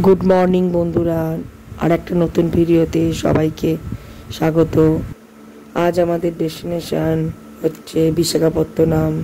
Good morning বন্ধুরা, আর একটা নতুন ভিডিওতে সবাইকে স্বাগত। আজ আমাদের ডেস্টিনেশন হচ্ছে বিশাখাপত্তনম।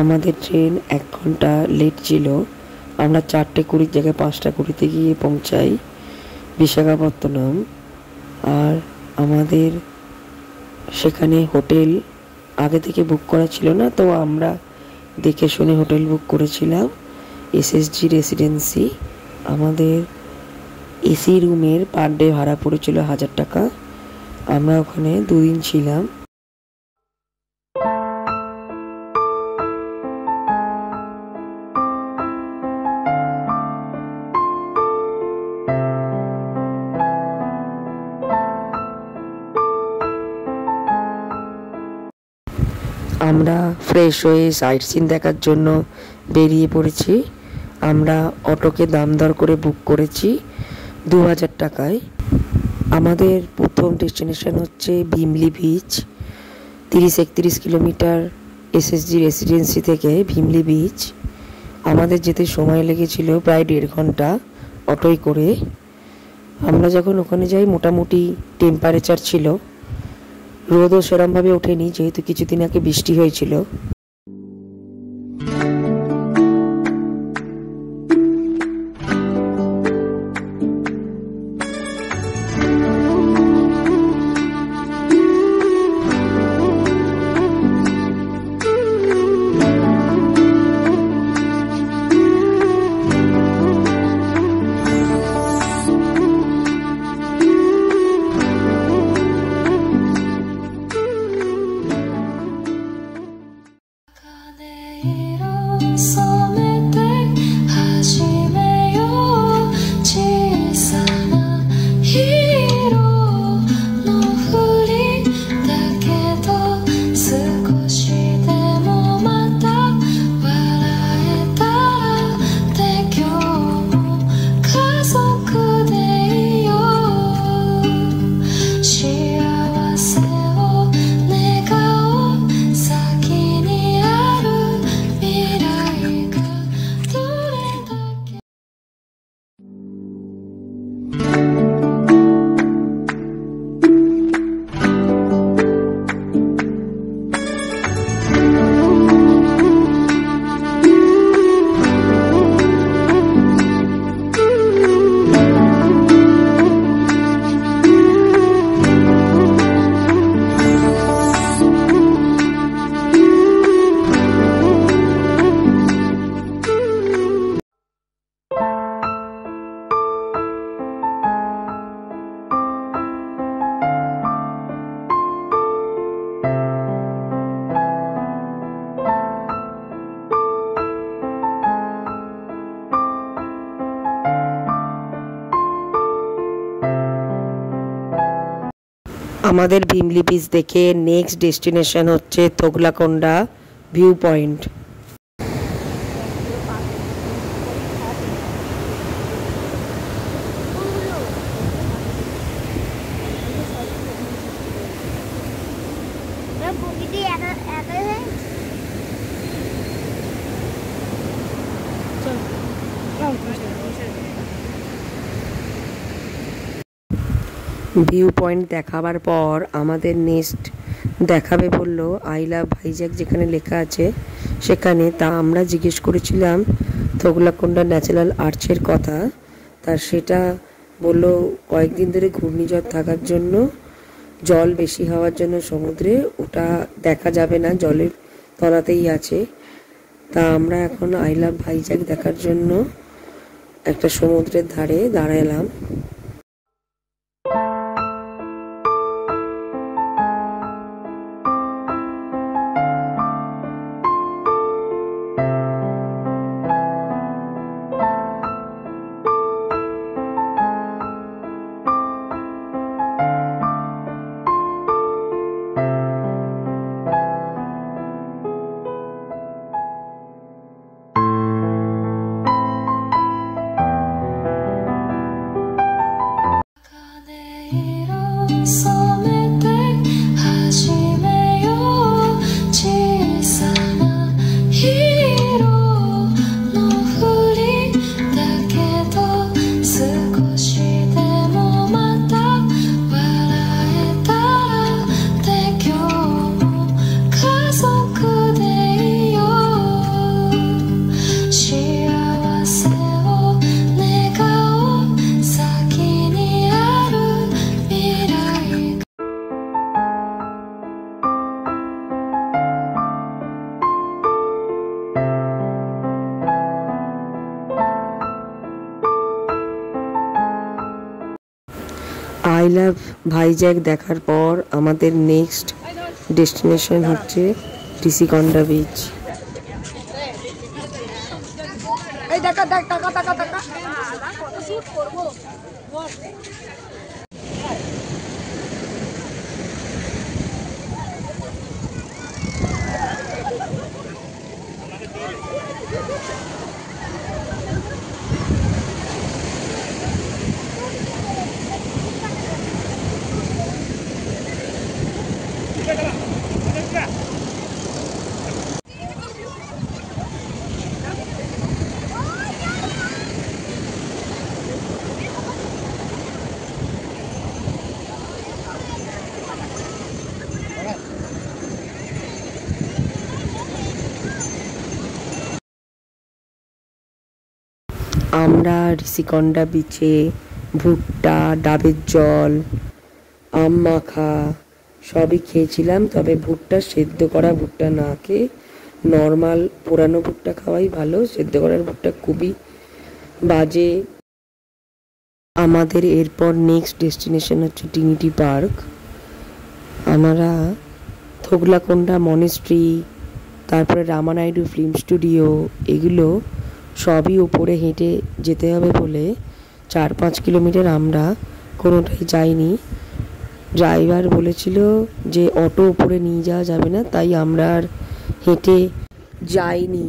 আমাদের ট্রেন 1 ঘন্টা লেট ছিল। আমরা 4:20 জায়গায় 5:20 গিয়ে পৌঁছাই বিশাখাপত্তনম। আর আমাদের সেখানে হোটেল আগে থেকে বুক করা ছিল না, তো আমরা দেখে শুনে হোটেল বুক করেছিলাম এসএসজি রেসিডেন্সি। আমাদের এসি রুমের পার ডে ভাড়া পড়েছিল 1000 টাকা। আমরা ওখানে 2 দিন ছিলাম। আমরা ফ্রেশ হয়ে সাইট সিন দেখার জন্য বেরিয়ে পড়েছি। আমরা অটোকে দাম দর করে বুক করেছি 2000 টাকায়। আমাদের প্রথম ডেস্টিনেশন হচ্ছে Bheemili beach. 30-31 kilometre SSG residency থেকে ভিমলি বিচ। আমাদের যেতে সময় লেগেছিল প্রায় 1.5 ঘন্টা অটোয় করে। আমরা যখন ওখানে যাই মোটামুটি টেম্পারেচার ছিল, রোদও সেরমভাবে ওঠেনি যেহেতু কিছুদিন আগে বৃষ্টি হয়েছিল। আমাদের ভিমলি বিচ দেখে নেক্সট ডেস্টিনেশন হচ্ছে তোগলাকোন্ডা ভিউ পয়েন্ট। ভিউ পয়েন্ট দেখাবার পর আমাদের নেক্সট দেখাবে বললো আই লাভ ভাইজ্যাক, যেখানে লেখা আছে সেখানে। তা আমরা জিজ্ঞেস করেছিলাম তোগলাকোন্ডা ন্যাচারাল আর্চের কথা। তা সেটা বললো কয়েকদিন ধরে ঘূর্ণিঝড় থাকার জন্য জল বেশি হওয়ার জন্য সমুদ্রে ওটা দেখা যাবে না, জলের তলাতেই আছে। তা আমরা এখন আই লাভ ভাইজ্যাক দেখার জন্য একটা সমুদ্রের ধারে দাঁড়ালাম। আই লাভ ভাইজ্যাক দেখার পর আমাদের নেক্সট ডেস্টিনেশন হচ্ছে ঋষিকন্ডা বিচ। আমরা ঋষিকন্ডা বিচে ভুট্টা, ডাবের জল, আম মাখা সবই খেয়েছিলাম। তবে ভুট্টা সেদ্ধ করা ভুট্টা না খেয়ে নর্মাল পোড়ানো ভুট্টা খাওয়াই ভালো, সেদ্ধ করার ভুট্টা খুবই বাজে। আমাদের এরপর নেক্সট ডেস্টিনেশন হচ্ছে ট্রিনিটি পার্ক। আমরা থোগলাকোন্ডা মনেস্ট্রি, তারপরে রামানাইডু ফিল্ম স্টুডিও, এগুলো সবই উপরে হেঁটে যেতে হবে বলে 4-5 কিলোমিটার আমরা কোনোটাই যাইনি। ড্রাইভার বলেছিল যে অটো উপরে নিয়ে যাওয়া যাবে না, তাই আমরা আর হেঁটে যাইনি।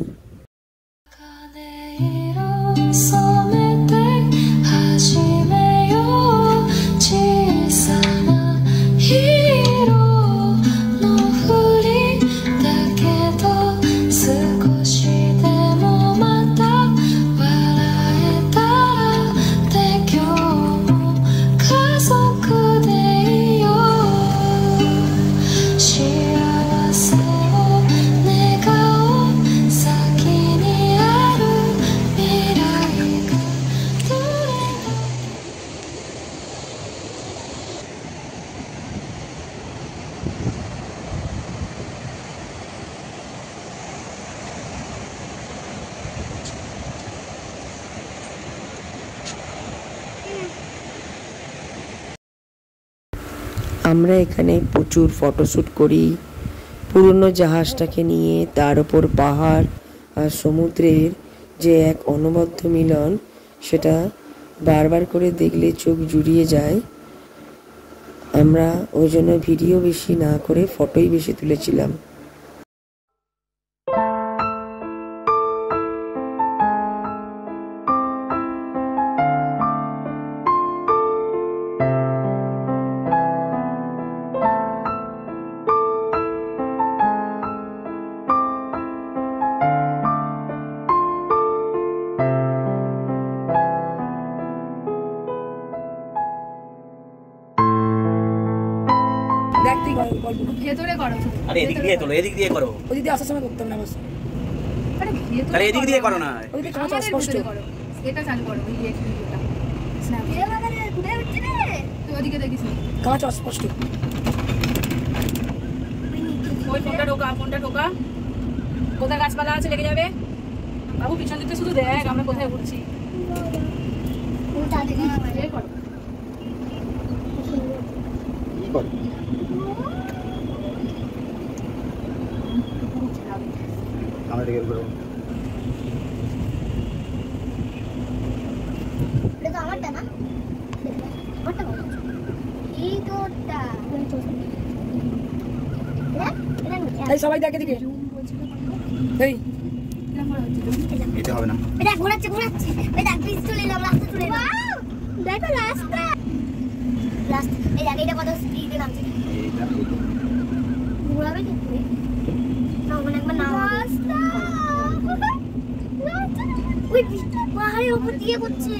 আমরা এখানে প্রচুর ফটোশ্যুট করি পুরনো জাহাজটাকে নিয়ে। তার উপর পাহাড় আর সমুদ্রের যে এক অনবদ্য মিলন, সেটা বারবার করে দেখলে চোখ জুড়িয়ে যায়। আমরা ওই জন্য ভিডিও বেশি না করে ফটোই বেশি তুলেছিলাম। ভেতরে করো, আরে এদিক দিয়ে তোলো, এদিক দিয়ে করো, ওই দিকে আসার সময় করতাম না বাস। আরে আরে এদিক দিয়ে করো না, ওই দিকে কাঁচা স্পষ্ট করো, এটা চালু করো, এই ভিডিওটা স্ন্যাপ এ লাগারে ঘুরে উঠছে রে, তুই ওদিকে দেখিস না, কাঁচা স্পষ্ট। ওই ফোনটা ঢোকা, ফোনটা ঢোকা। কোথায় গাছপালা আছে লেগে যাবে? বাবু পিছন দিতে শুধু দেখ আমরা কোথায় উঠছি। এ করো। এই সবাই দেখে দিকে এই এটা হবে না। এটা ঘোরাচ্ছে ঘোরাচ্ছে এটা পিস চলে এলাম রাস্তা চলে এলাম দেখো রাস্তা রাস্তা এই জায়গাটা কত স্পিডে নামছে ঘোরাবে কি করে না মানে একবার না রাস্তা ওই পাহাড়ের উপর দিয়ে করছে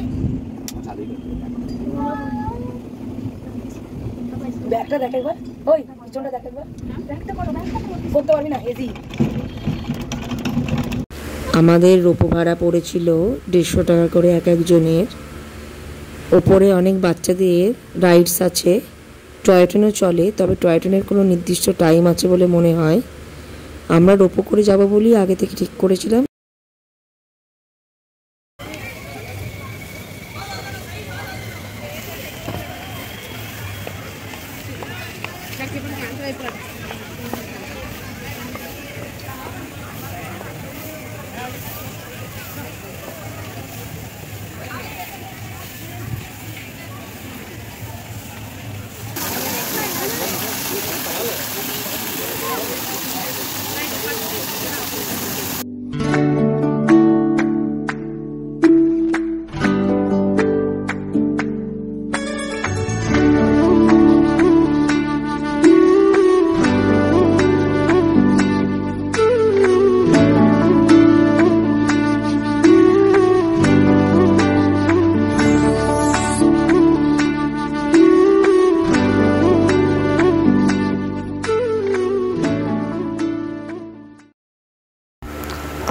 ব্যাগটা দেখ একবার ওই পিছনটা দেখ একবার ব্যাগটা করো করতে পারবি না এজি আমাদের রোপো ভাড়া পড়েছিল 150 টাকা করে এক একজনের। ওপরে অনেক বাচ্চাদের রাইডস আছে, টয় ট্রেনও চলে, তবে টয় ট্রেনের কোনো নির্দিষ্ট টাইম আছে বলে মনে হয়। আমরা রোপো করে যাব বলি আগে থেকে ঠিক করেছিলাম।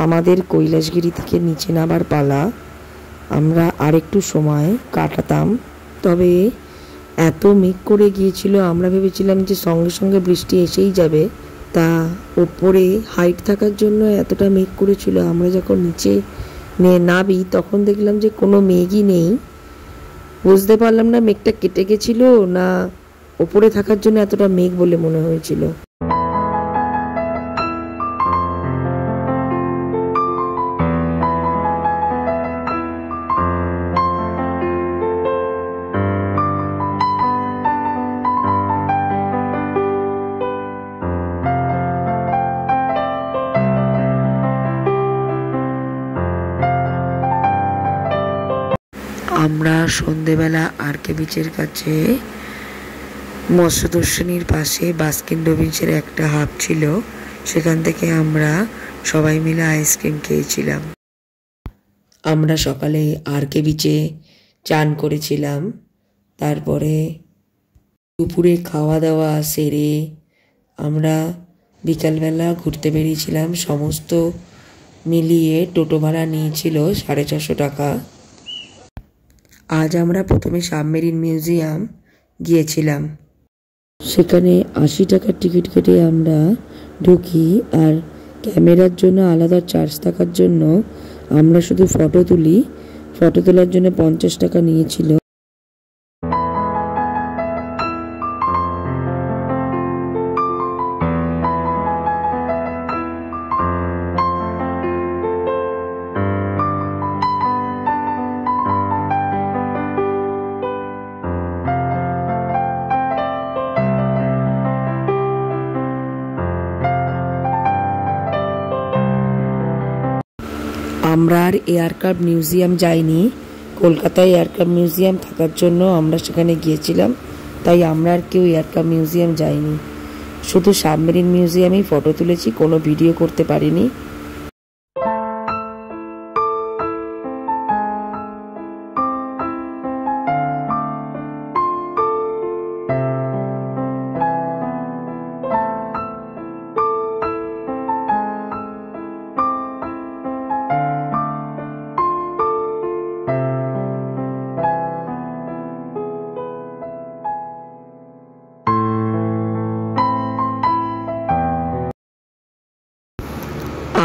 আমাদের কৈলাসগিরি থেকে নিচে নামার পালা। আমরা আরেকটু সময় কাটাতাম, তবে এত মেঘ করে গিয়েছিল আমরা ভেবেছিলাম যে সঙ্গে সঙ্গে বৃষ্টি এসেই যাবে। তা ওপরে হাইট থাকার জন্য এতটা মেঘ করেছিল, আমরা যখন নিচে নামি তখন দেখলাম যে কোনো মেঘই নেই। বুঝতে পারলাম না মেঘটা কেটে গেছিল না ওপরে থাকার জন্য এতটা মেঘ বলে মনে হয়েছিল। আমরা সন্ধেবেলা আরকে বিচের কাছে মৎস্যদর্শনীর পাশে বাস্কিন রবিন্সের একটা হাব ছিল, সেখান থেকে আমরা সবাই মিলে আইসক্রিম খেয়েছিলাম। আমরা সকালে আরকে বিচে চান করেছিলাম, তারপরে দুপুরে খাওয়া দাওয়া সেরে আমরা বিকালবেলা ঘুরতে বেরিয়েছিলাম। সমস্ত মিলিয়ে টোটো ভাড়া নিয়েছিল 450 টাকা। আজ আমরা প্রথমে সাবমেরিন মিউজিয়াম গিয়েছিলাম, সেখানে 80 টাকার টিকিট কেটে আমরা ঢুকি, আর ক্যামেরার জন্য আলাদা চার্জ থাকার জন্য আমরা শুধু ফটো তুলি। ফটো তোলার জন্য 50 টাকা নিয়েছিল। আমরা আর এয়ারক্রাফট মিউজিয়াম যাইনি। কলকাতায় এয়ারক্রাফট মিউজিয়াম থাকার জন্য আমরা সেখানে গিয়েছিলাম, তাই আমরা আর কেউ এয়ারক্রাফট মিউজিয়াম যাইনি। শুধু সাবমেরিন মিউজিয়ামেই ফটো তুলেছি, কোনো ভিডিও করতে পারিনি।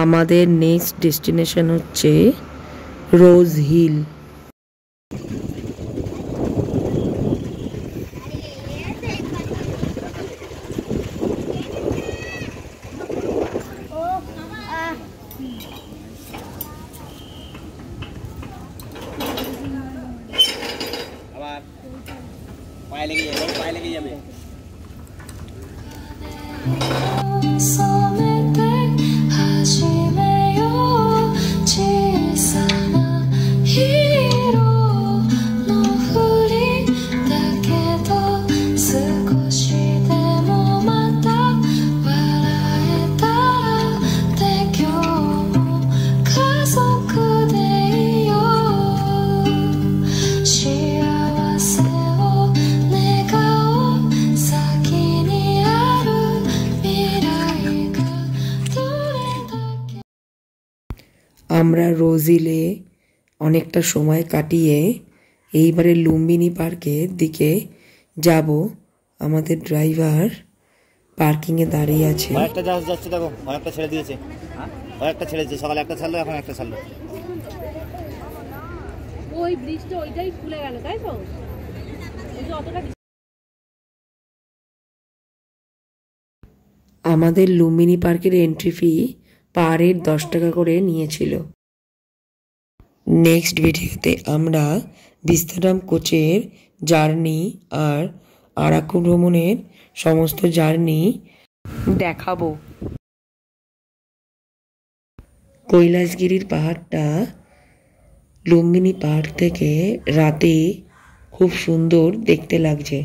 আমাদের নেক্সট ডেস্টিনেশন হচ্ছে রোজ হিল। আবার পায়ে লেগে যাবে, পায়ে লেগে যাবে। আমরা রোজিলে অনেকটা সময় কাটিয়ে এইবারে লুম্বিনী পার্কের দিকে যাব। আমাদের ড্রাইভার পার্কিংয়ে দাঁড়িয়ে আছে। একটা জাহাজ যাচ্ছে দেখো, একটা ছেড়ে দিয়েছে, একটা ছেড়েছে, সকালে একটা ছাড়লো, এখন একটা ছাড়লো। ওই ব্রিজটা ওইটাই খুলে গেল, তাই তো? ওই যে অতটা আমাদের লুম্বিনী পার্কের এন্ট্রি ফি পার হেড 10 টাকা করে নিয়েছিল। নেক্সট ভিডিওতে আমরা বিস্তারাম কোচের জার্নি আর আরাকু ভ্রমণের সমস্ত জার্নি দেখাবো। কৈলাসগিরির পাহাড়টা লুম্বিনী পার্ক থেকে রাতে খুব সুন্দর দেখতে লাগছে।